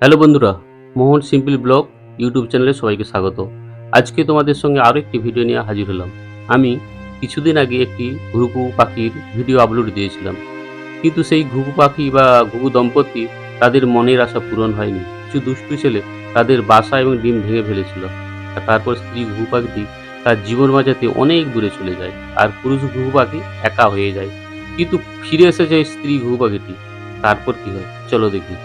Hello বন্ধুরা, মোহন simple blog YouTube চ্যানেলে সবাইকে স্বাগত। আজকে তোমাদের সঙ্গে আরও একটি ভিডিও নিয়ে হাজির হলাম। আমি কিছুদিন আগে একটি ঘুঘু পাখির ভিডিও আপলোড দিয়েছিলাম, কিন্তু সেই ঘুঘু পাখি বা ঘুঘু দম্পতি তাদের মনের আশা পূরণ হয়নি। কিছু দুষ্টু ছেলে তাদের বাসা এবং ডিম ভেঙে ফেলেছিল। আর তারপর স্ত্রী ঘুঘু পাখিটি তার জীবন বাঁচাতে অনেক দূরে চলে যায়, আর পুরুষ ঘুঘু পাখি একা হয়ে যায়। কিন্তু ফিরে এসেছে স্ত্রী ঘুঘু পাখিটি। তারপর কি হয় চলো দেখি।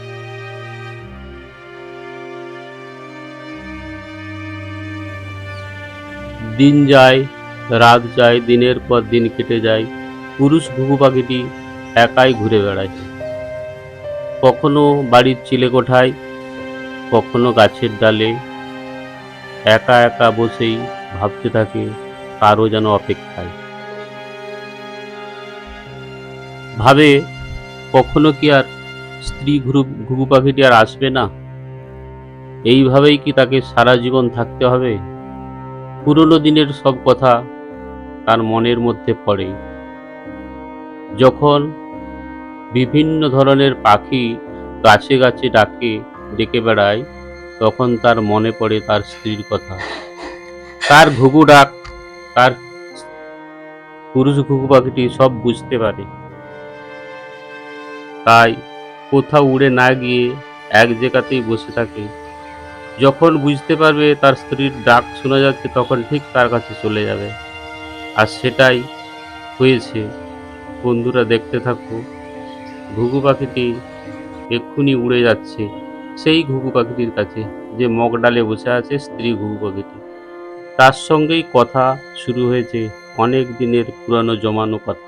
দিন যায়, রাত যায়, দিনের পর দিন কেটে যায়। পুরুষ ঘুঘু পাখিটি একাই ঘুরে বেড়ায়। কখনো বাড়ির চিলেকোঠায়, কখনো গাছের ডালে একা একা বসেই ভাবতে থাকে কারো যেন অপেক্ষায়। ভাবে কখনো কি আর স্ত্রী ঘুঘু পাখিটি আর আসবে না? এইভাবেই কি তাকে সারা জীবন থাকতে হবে? পুরনো দিনের সব কথা তার মনের মধ্যে পড়ে। যখন বিভিন্ন ধরনের পাখি গাছে গাছে ডেকে বেড়ায়, তখন তার মনে পড়ে তার স্ত্রীর কথা। তার ঘুঘু ডাক, তার পুরুষ ঘুঘু পাখিটি সব বুঝতে পারে। তাই কোথাও উড়ে না গিয়ে এক জায়গাতেই বসে থাকে। যখন বুঝতে পারবে তার স্ত্রীর ডাক শোনা যাচ্ছে, তখন ঠিক তার কাছে চলে যাবে। আর সেটাই হয়েছে। বন্ধুরা দেখতে থাকো, ঘুঘু পাখিটি এক্ষুনি উড়ে যাচ্ছে সেই ঘুঘু পাখিটির কাছে, যে মগডালে বসে আছে স্ত্রী ঘুঘু পাখিটি। তার সঙ্গেই কথা শুরু হয়েছে অনেক দিনের পুরানো জমানো কথা।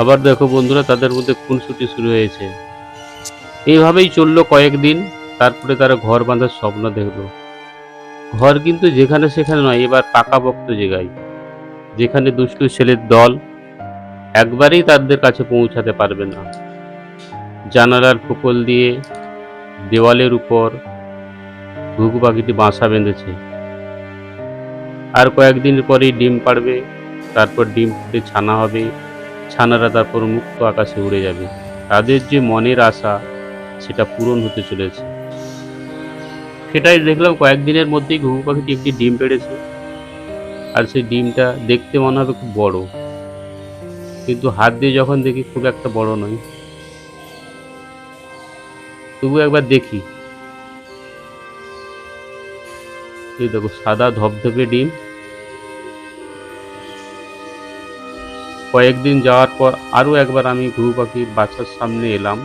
আবার দেখো বন্ধুরা, তাদের মধ্যে খুনসুটি শুরু হয়েছে। এইভাবেই চললো কয়েকদিন। তারপরে তারা ঘর বাঁধার স্বপ্ন দেখলো। ঘর কিন্তু যেখানে সেখানে নয়, এবার পাকাপোক্ত জায়গায়, যেখানে দুষ্টু ছেলের দল একবারেই তাদের কাছে পৌঁছাতে পারবে না। জানালার ফোকল দিয়ে দেওয়ালের উপর ঘুঘু পাখিটি বাসা বেঁধেছে। আর কয়েকদিন পরেই ডিম পাড়বে, তারপর ডিম ফুটে ছানা হবে। ছানারা তারপর মুক্ত আকাশে উড়ে যাবে। তাদের যে মনের আশা, সেটা পূরণ হতে চলেছে। সেটাই দেখলাম, কয়েকদিনের মধ্যেই ঘুঘু পাখিটি একটি ডিম পেড়েছে। আর সেই ডিমটা দেখতে মনে হবে খুব বড়, কিন্তু হাত দিয়ে যখন দেখি খুব একটা বড় নয়। তবু একবার দেখি। এই দেখো, সাদা ধবধবে ডিম। কয়েকদিন যাওয়ার পর আরও একবার আমি ঘুঘু পাখির বাসার সামনে এলাম,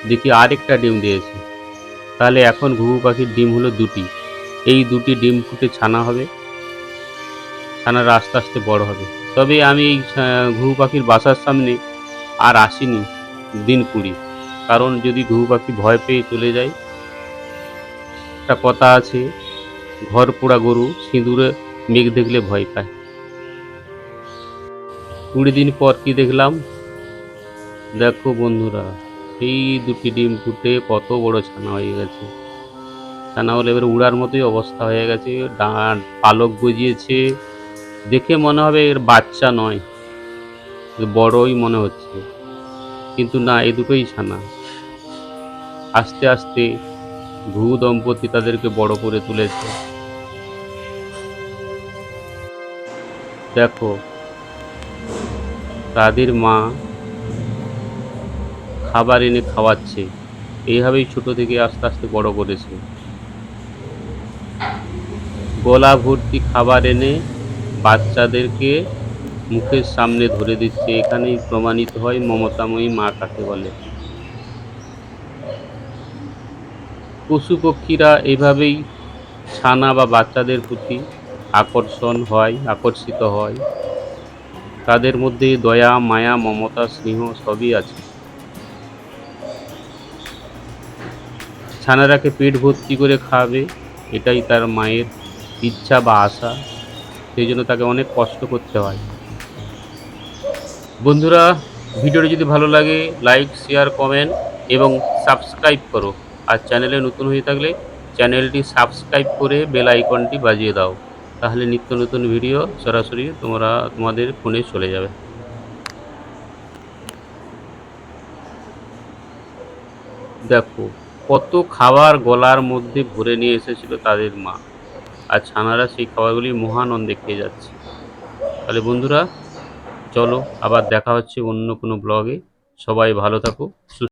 দেখি আরেকটা ডিম দিয়েছে। তাহলে এখন ঘুঘু পাখির ডিম হলো দুটি। এই দুটি ডিম ফুটে ছানা হবে। ছানারা আস্তে আস্তে বড় হবে। তবে আমি এই ঘুঘু পাখির বাসার সামনে আর আসিনি দিন 20। কারণ যদি ঘুঘু পাখি ভয় পেয়ে চলে যায়, একটা কথা আছে, ঘর পোড়া গরু সিঁদুরে মেঘ দেখলে ভয় পায়। 20 দিন পর কি দেখলাম, দেখো বন্ধুরা, এই দুটি ডিম ফুটে কত বড় ছানা হয়ে গেছে। ছানা হলে এবার উড়ার মতোই অবস্থা হয়ে গেছে। পালক গজিয়েছে। দেখে মনে হবে এর বাচ্চা নয়, বড়ই মনে হচ্ছে, কিন্তু না, এ দুটোই ছানা। আস্তে আস্তে ঘুঘু দম্পতি তাদেরকে বড় করে তুলেছে। দেখো, তাদের মা খাবার এনে খাওয়াচ্ছে। এইভাবেই ছোট থেকে আস্তে আস্তে বড় করেছে। গলা ভর্তি খাবার এনে বাচ্চাদেরকে মুখের সামনে ধরে দিচ্ছে। এখানেই প্রমাণিত হয় মমতাময়ী মা কাকে বলে। পশু পক্ষীরা এভাবেই ছানা বা বাচ্চাদের প্রতি আকর্ষিত হয়। তাদের মধ্যে দয়া, মায়া, মমতা, স্নেহ সবই আছে। ছানারাকে পেট ভর্তি করে খাওয়াবে, এটাই তার মায়ের ইচ্ছা বা আশা। সেই জন্য তাকে অনেক কষ্ট করতে হয়। বন্ধুরা, ভিডিওটি যদি ভালো লাগে লাইক, শেয়ার, কমেন্ট এবং সাবস্ক্রাইব করো। আর চ্যানেলে নতুন হয়ে থাকলে চ্যানেলটি সাবস্ক্রাইব করে বেল আইকনটি বাজিয়ে দাও, তাহলে নিত্য নতুন ভিডিও সরাসরি তোমাদের ফোনে চলে যাবে। দেখো কত খাবার গলার মধ্যে ভরে নিয়ে এসেছিল তাদের মা, আর ছানারা সেই খাবারগুলি মহানন্দে খেয়ে যাচ্ছে। তাহলে বন্ধুরা, চলো আবার দেখা হচ্ছে অন্য কোনো ব্লগে। সবাই ভালো থাকো, সুস্থ